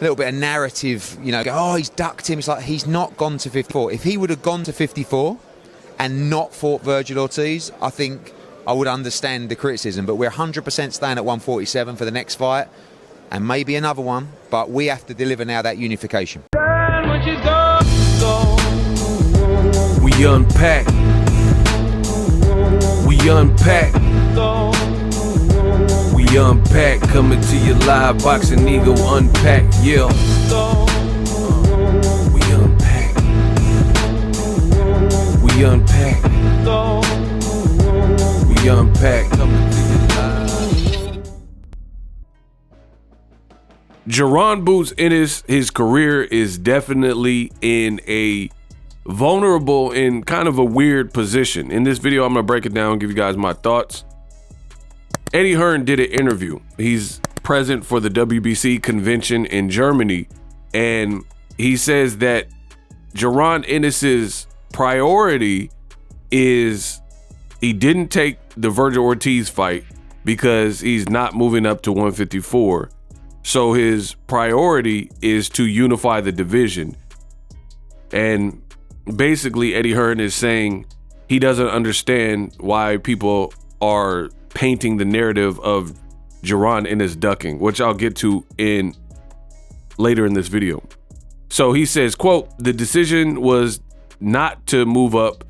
a little bit of narrative, go, oh, he's ducked him. It's like he's not gone to 54. If he would have gone to 54 and not fought Virgil Ortiz, I think I would understand the criticism. But we're 100% staying at 147 for the next fight and maybe another one. But we have to deliver now that unification. We unpack. We unpack. We unpack. Coming to your live boxing ego unpack. Yeah. We unpack. We unpack. We unpack. Coming to your live. Jaron Boots Ennis, his career is definitely in a vulnerable and kind of a weird position. In this video, I'm gonna break it down and give you guys my thoughts. Eddie Hearn did an interview. He's present for the WBC convention in Germany, and he says that Jaron Ennis's priority is he didn't take the Virgil Ortiz fight because he's not moving up to 154. So his priority is to unify the division. And basically, Eddie Hearn is saying he doesn't understand why people are painting the narrative of Jaron Ennis ducking, which I'll get to later in this video. So he says, quote, the decision was not to move up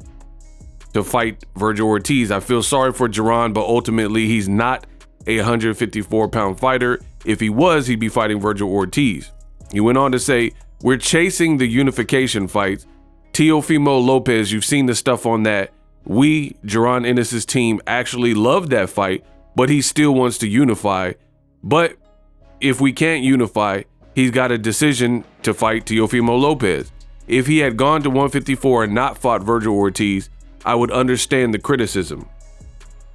to fight Virgil Ortiz. I feel sorry for Jaron, but ultimately he's not a 154-pound fighter. If he was, he'd be fighting Virgil Ortiz. He went on to say, we're chasing the unification fights. Teofimo Lopez, you've seen the stuff on that. We, Jaron Ennis's team, actually loved that fight, but he still wants to unify. But if we can't unify, he's got a decision to fight Teofimo Lopez. If he had gone to 154 and not fought Virgil Ortiz, I would understand the criticism.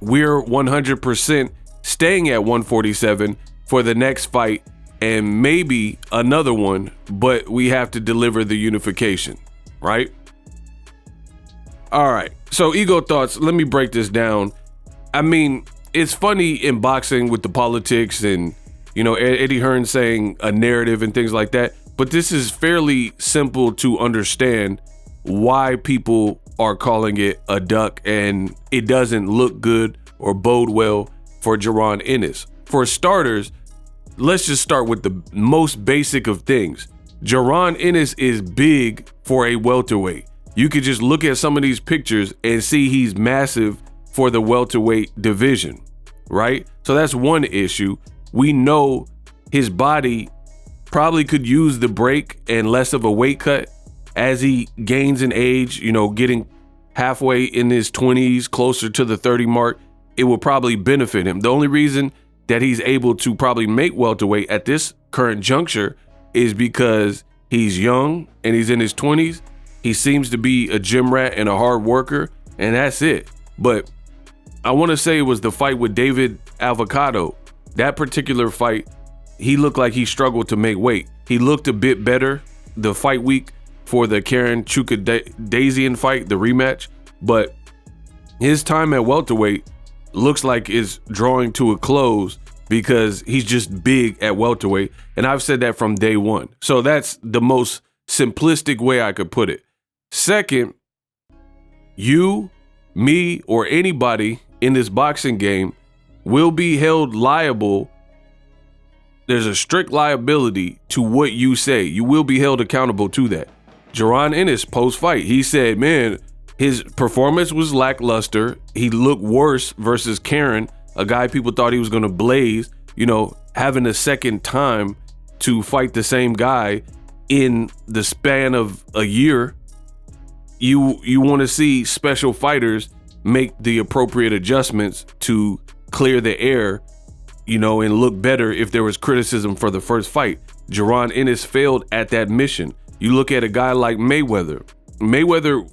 We're 100% staying at 147 for the next fight and maybe another one, but we have to deliver the unification, right? All right, so ego thoughts, let me break this down. I mean, it's funny in boxing with the politics and, Eddie Hearn saying a narrative and things like that, but this is fairly simple to understand why people are calling it a duck and it doesn't look good or bode well for Jaron Ennis. For starters, let's just start with the most basic of things. Jaron Ennis is big for a welterweight. You could just look at some of these pictures and see he's massive for the welterweight division, right? So that's one issue. We know his body probably could use the break and less of a weight cut as he gains in age, getting halfway in his 20s, closer to the 30 mark. It will probably benefit him. The only reason that he's able to probably make welterweight at this current juncture is because he's young and he's in his 20s. He seems to be a gym rat and a hard worker, and that's it. But I want to say it was the fight with David Avocado. That particular fight, he looked like he struggled to make weight. He looked a bit better the fight week for the Karen Chukadasian fight, the rematch, but his time at welterweight looks like it's drawing to a close because he's just big at welterweight. And I've said that from day one. So that's the most simplistic way I could put it. Second, you, me, or anybody in this boxing game will be held liable. There's a strict liability to what you say. You will be held accountable to that. Jaron Ennis post-fight, he said, man, his performance was lackluster. He looked worse versus Karen, a guy people thought he was going to blaze, having a second time to fight the same guy in the span of a year. You want to see special fighters make the appropriate adjustments to clear the air, and look better if there was criticism for the first fight. Jaron Ennis failed at that mission. You look at a guy like Mayweather. Mayweather,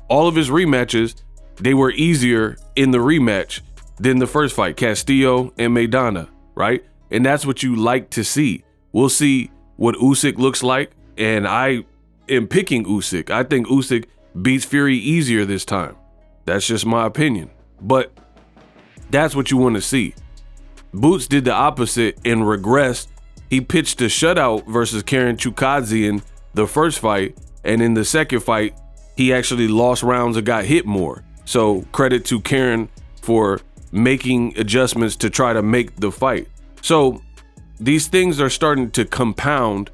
all of his rematches, they were easier in the rematch than the first fight, Castillo and Maidana, right? And that's what you like to see. We'll see what Usyk looks like, and I am picking Usyk. I think Usyk beats Fury easier this time. That's just my opinion. But that's what you want to see. Boots did the opposite and regressed he pitched a shutout versus Karen Chukadze in the first fight, and in the second fight, he actually lost rounds and got hit more. So credit to Karen for making adjustments to try to make the fight. So these things are starting to compound,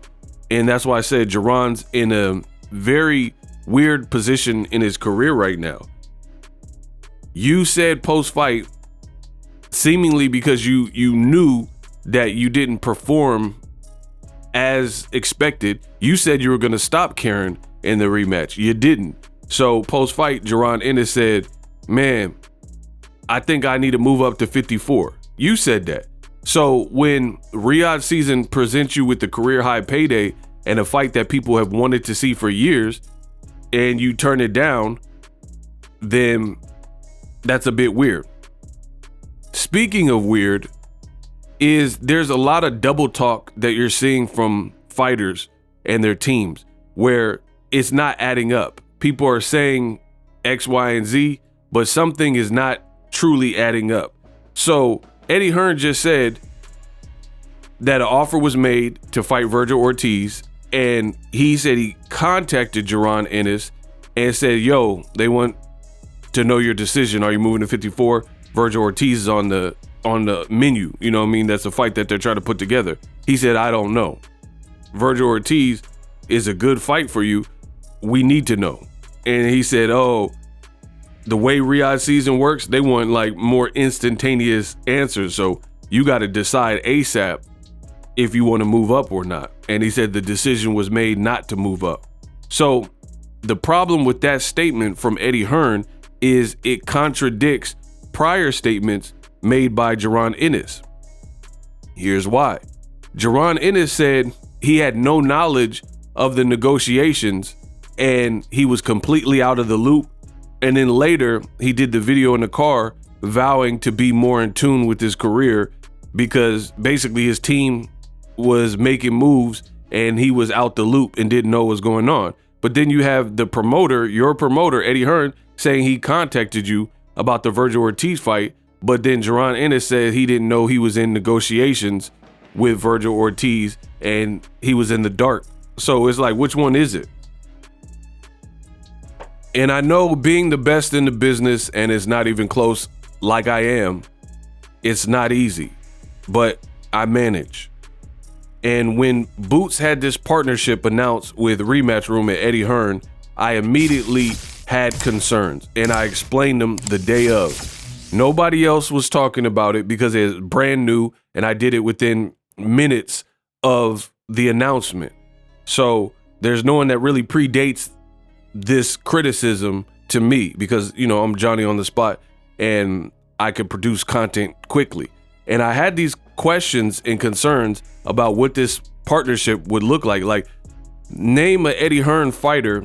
and that's why I said Jaron's in a very weird position in his career right now. You said post-fight, seemingly because you knew that you didn't perform as expected, you said you were going to stop Karen in the rematch. You didn't. So post-fight, Jaron Ennis said, man, I think I need to move up to 54. You said that. So when Riyadh season presents you with the career high payday and a fight that people have wanted to see for years, and you turn it down, then that's a bit weird. Speaking of weird, there's a lot of double talk that you're seeing from fighters and their teams where it's not adding up. People are saying X, Y, and Z, but something is not truly adding up. So Eddie Hearn just said that an offer was made to fight Virgil Ortiz, and he said he contacted Jaron Ennis and said, yo, they want to know your decision. Are you moving to 54? Virgil Ortiz is on the menu. You know what I mean? That's a fight that they're trying to put together. He said, I don't know. Virgil Ortiz is a good fight for you. We need to know. And he said, oh, the way Riyadh season works, they want like more instantaneous answers. So you got to decide ASAP if you want to move up or not. And he said the decision was made not to move up. So the problem with that statement from Eddie Hearn is it contradicts prior statements made by Jaron Ennis. Here's why. Jaron Ennis said he had no knowledge of the negotiations and he was completely out of the loop. And then later he did the video in the car vowing to be more in tune with his career because basically his team was making moves and he was out the loop and didn't know what was going on. But then you have the promoter, your promoter, Eddie Hearn, saying he contacted you about the Virgil Ortiz fight, but then Jaron Ennis said he didn't know he was in negotiations with Virgil Ortiz and he was in the dark. So it's like, which one is it? And I know being the best in the business, and it's not even close like I am, it's not easy, but I manage. And when Boots had this partnership announced with Rematch Room at Eddie Hearn, I immediately had concerns and I explained them the day of. Nobody else was talking about it because it's brand new and I did it within minutes of the announcement. So there's no one that really predates this criticism to me because, you know, I'm Johnny on the spot and I could produce content quickly. And I had these questions and concerns about what this partnership would look like. Like, name an Eddie Hearn fighter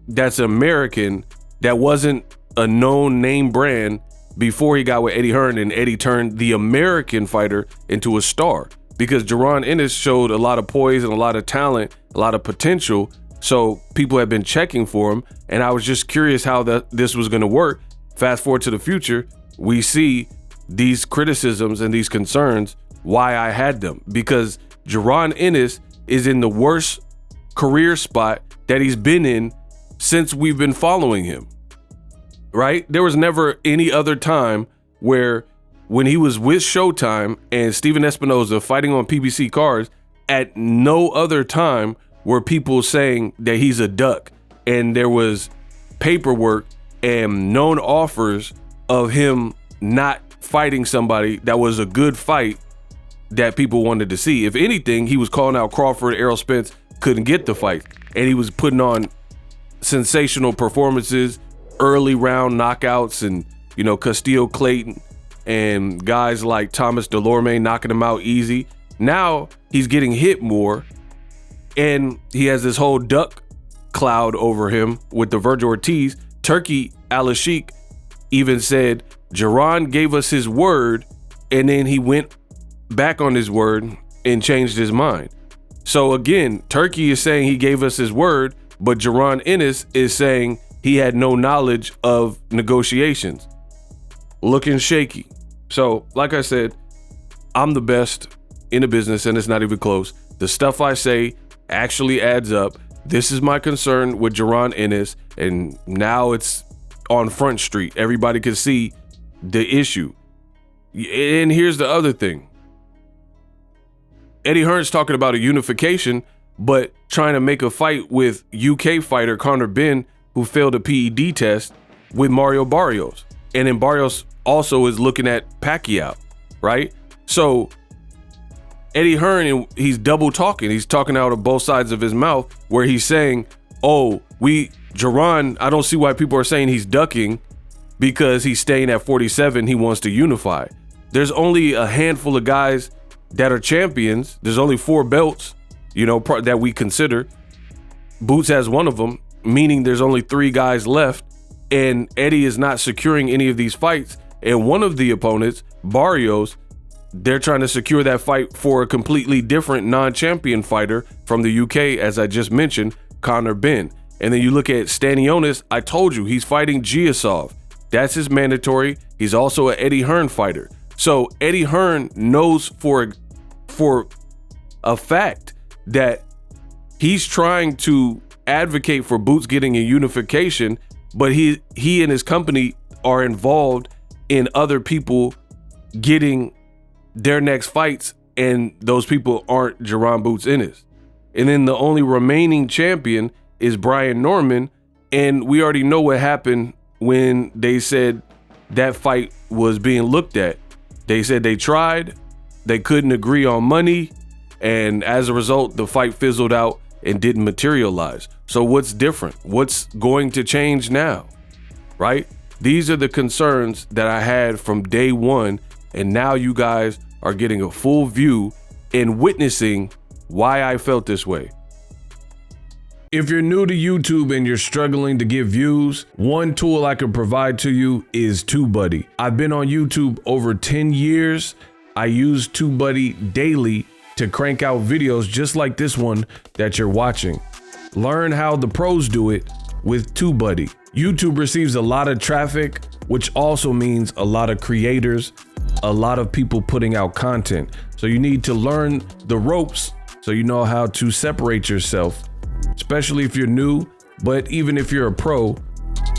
that's American that wasn't a known name brand before he got with Eddie Hearn and Eddie turned the American fighter into a star. Because Jaron Ennis showed a lot of poise and a lot of talent, a lot of potential. So people have been checking for him. And I was just curious how this was going to work. Fast forward to the future, we see these criticisms and these concerns, why I had them. Because Jaron Ennis is in the worst career spot that he's been in since we've been following him, right? There was never any other time where when he was with Showtime and Steven Espinoza fighting on PBC cards, at no other time were people saying that he's a duck. And there was paperwork and known offers of him not fighting somebody that was a good fight that people wanted to see. If anything, he was calling out Crawford, Errol Spence couldn't get the fight. And he was putting on sensational performances, early round knockouts, and, you know, Castillo Clayton and guys like Thomas Delorme knocking him out easy. Now he's getting hit more and he has this whole duck cloud over him with the Virgil Ortiz. Turkey Al-Ashik even said Jaron gave us his word and then he went back on his word and changed his mind. So again, Turkey is saying he gave us his word, but Jaron Ennis is saying he had no knowledge of negotiations. Looking shaky. So like I said, I'm the best. in the business, and it's not even close. The stuff I say actually adds up. This is my concern with Jaron Ennis, and now it's on Front Street. Everybody can see the issue. And here's the other thing. Eddie Hearn's talking about a unification, but trying to make a fight with UK fighter Conor Benn, who failed a PED test, with Mario Barrios. And then Barrios also is looking at Pacquiao, right? So Eddie Hearn, he's double talking. He's talking out of both sides of his mouth, where he's saying, oh, Jaron, I don't see why people are saying he's ducking because he's staying at 47. He wants to unify. There's only a handful of guys that are champions. There's only 4 belts, that we consider. Boots has one of them, meaning there's only 3 guys left. And Eddie is not securing any of these fights. And one of the opponents, Barrios, they're trying to secure that fight for a completely different non-champion fighter from the UK, as I just mentioned, Conor Benn. And then you look at Stanionis, I told you, he's fighting Giasov. That's his mandatory. He's also an Eddie Hearn fighter. So Eddie Hearn knows for a fact that he's trying to advocate for Boots getting a unification, but he and his company are involved in other people getting their next fights, and those people aren't Jaron Boots Ennis. And then the only remaining champion is Brian Norman, and we already know what happened when they said that fight was being looked at. They said they tried, they couldn't agree on money, and as a result, the fight fizzled out and didn't materialize. So what's different? What's going to change now, right? These are the concerns that I had from day one, and now you guys are getting a full view and witnessing why I felt this way. If you're new to YouTube and you're struggling to get views, one tool I can provide to you is TubeBuddy. I've been on YouTube over 10 years. I use TubeBuddy daily to crank out videos just like this one that you're watching. Learn how the pros do it with TubeBuddy. YouTube receives a lot of traffic, which also means a lot of creators, a lot of people putting out content. So you need to learn the ropes so you know how to separate yourself, especially if you're new. But even if you're a pro,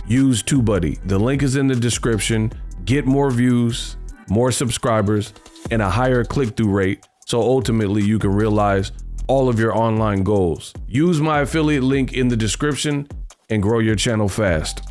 use TubeBuddy. The link is in the description. Get more views, more subscribers, and a higher click-through rate, so ultimately you can realize all of your online goals. Use my affiliate link in the description and grow your channel fast.